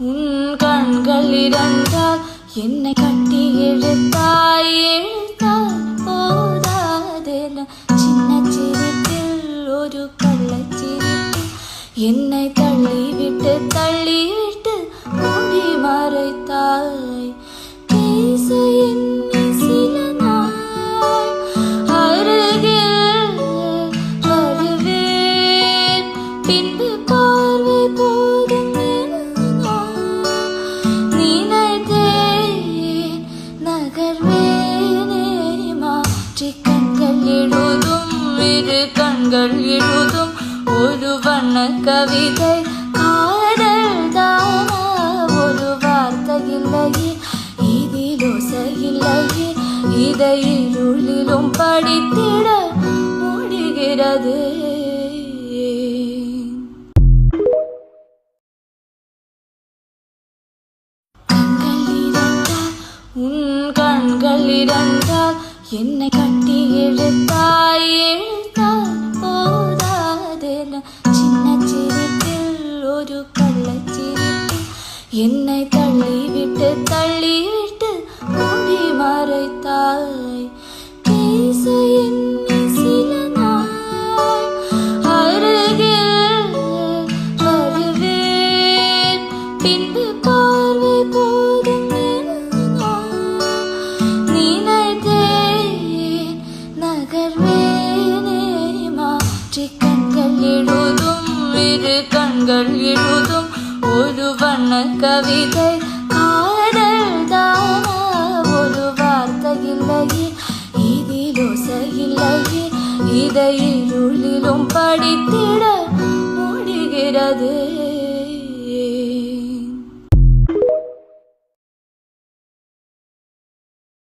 உன் கண்கள் இரண்டால் என்னை கட்டி இழுத்தாய் போதாதென சின்ன சிரிப்பில் ஒரு கள்ளச்சிரிப்பில் என்னை தள்ளிவிட்டு மூடி மறைத்தாய். பேச எண்ணி சில நாள் அருகில் வருவேன், பின்பு பார்வை போதும் நினைத்தேன் நகர்வேனே. மாற்றி கண்கள் எழுதும் இரு கண்கள் எழுதும் ஒரு வண்ண கவிதை. காதல் தானா ஒரு வார்த்தை இல்லையே, இதில் ஓசை இல்லையே, இதை இருளிலும் படித்திட முடிகிறது. உன் கண்கள் இரண்டால் என்னை கட்டி இழுத்தாய் போதாதென சின்ன சிரிப்பில் ஒரு கள்ளச்சிரிப்பில் என்னை தள்ளிவிட்டு மூடி மறைத்தாய். பேச எண்ணி சில நாள் அருகில் வருவேன், பின்பு பார்வை போதும் நினைத்தேன் நகர்வேனே. மாற்றி கண்கள் எழுதும் இரு கண்கள் எழுதும் ஒரு வண்ண கவிதை. காதல் தானா ஒரு வார்த்தை இல்லையே, இதில் ஓசை இல்லையே, இதை இருளிலும் படித்திட முடிகிறது.